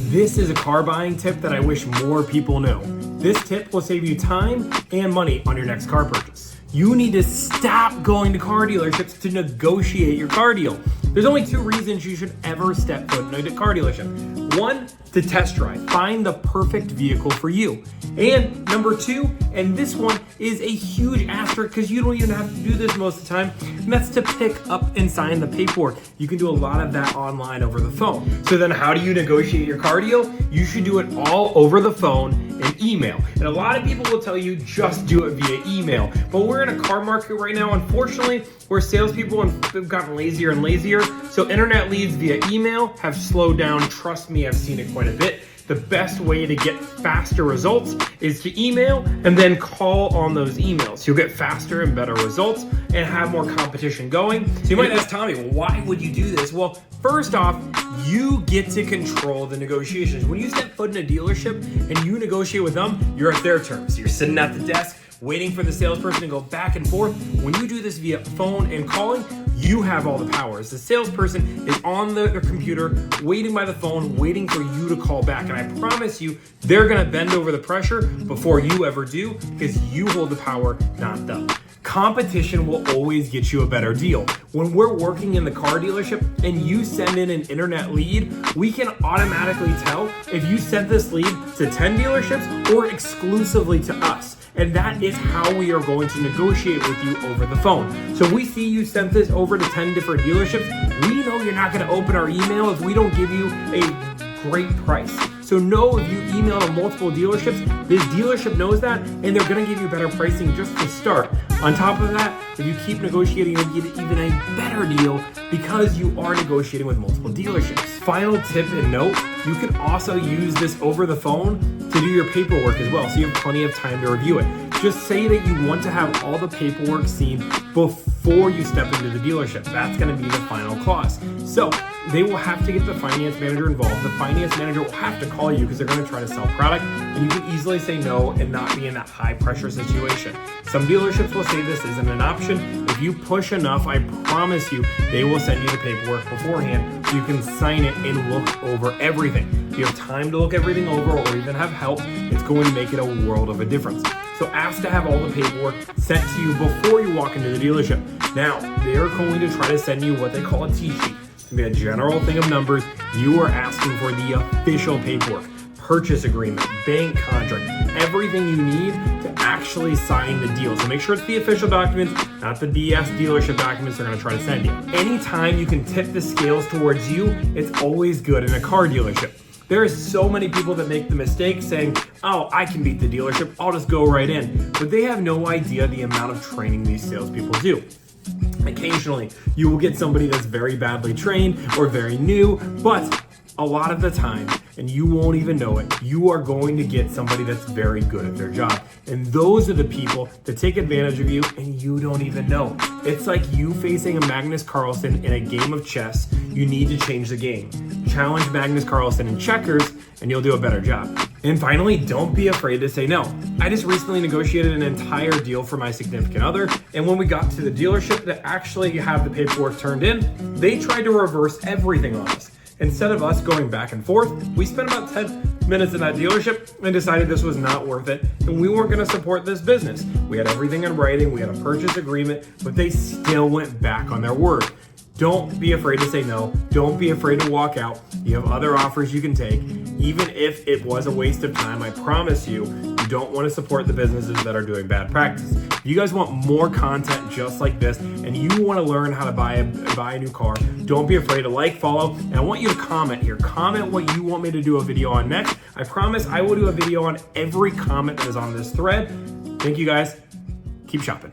This is a car buying tip that I wish more people knew. This tip will save you time and money on your next car purchase. You need to stop going to car dealerships to negotiate your car deal. There's only two reasons you should ever step foot in a car dealership. One, to test drive, find the perfect vehicle for you. And number two, and this one is a huge asterisk because you don't even have to do this most of the time, and that's to pick up and sign the paperwork. You can do a lot of that online over the phone. So then how do you negotiate your car deal? You should do it all over the phone and email. And a lot of people will tell you just do it via email, but we're in a car market right now, unfortunately, where salespeople have gotten lazier and lazier. So internet leads via email have slowed down. Trust me, I've seen it quite a bit. The best way to get faster results is to email and then call on those emails. You'll get faster and better results and have more competition going. So you might ask Tommy, well, why would you do this? Well, first off, you get to control the negotiations. When you step foot in a dealership and you negotiate with them, you're at their terms. You're sitting at the desk waiting for the salesperson to go back and forth. When you do this via phone and calling, you have all the powers. The salesperson is on their computer, waiting by the phone, waiting for you to call back. And I promise you, they're gonna bend over the pressure before you ever do because you hold the power, not them. Competition will always get you a better deal. When we're working in the car dealership and you send in an internet lead, we can automatically tell if you sent this lead to 10 dealerships or exclusively to us. And that is how we are going to negotiate with you over the phone. So we see you sent this over to 10 different dealerships. We know you're not gonna open our email if we don't give you a great price. So know if you email to multiple dealerships, this dealership knows that and they're gonna give you better pricing just to start. On top of that, if you keep negotiating, you'll get even a better deal because you are negotiating with multiple dealerships. Final tip and note, you can also use this over the phone to do your paperwork as well, so you have plenty of time to review it. Just say that you want to have all the paperwork seen before you step into the dealership. That's gonna be the final clause. So they will have to get the finance manager involved. The finance manager will have to call you because they're gonna try to sell product, and you can easily say no and not be in that high pressure situation. Some dealerships will say this isn't an option. If you push enough, I promise you, they will send you the paperwork beforehand so you can sign it and look over everything. If you have time to look everything over or even have help, it's going to make it a world of a difference. So ask to have all the paperwork sent to you before you walk into the dealership. Now, they are going to try to send you what they call a T-sheet. It's gonna be a general thing of numbers. You are asking for the official paperwork, purchase agreement, bank contract, everything you need to actually sign the deal. So make sure it's the official documents, not the BS dealership documents they're gonna try to send you. Anytime you can tip the scales towards you, it's always good in a car dealership. There are so many people that make the mistake saying, oh, I can beat the dealership, I'll just go right in. But they have no idea the amount of training these salespeople do. Occasionally, you will get somebody that's very badly trained or very new, but a lot of the time, and you won't even know it, you are going to get somebody that's very good at their job. And those are the people that take advantage of you and you don't even know. It's like you facing a Magnus Carlsen in a game of chess. You need to change the game. Challenge Magnus Carlsen in checkers and you'll do a better job. And finally, don't be afraid to say no. I just recently negotiated an entire deal for my significant other, and when we got to the dealership to actually have the paperwork turned in, they tried to reverse everything on us. Instead of us going back and forth, we spent about 10 minutes in that dealership and decided this was not worth it and we weren't gonna support this business. We had everything in writing, we had a purchase agreement, but they still went back on their word. Don't be afraid to say no. Don't be afraid to walk out. You have other offers you can take. Even if it was a waste of time, I promise you, you don't want to support the businesses that are doing bad practice. If you guys want more content just like this and you want to learn how to buy a new car, don't be afraid to like, follow, and I want you to comment here. Comment what you want me to do a video on next. I promise I will do a video on every comment that is on this thread. Thank you guys. Keep shopping.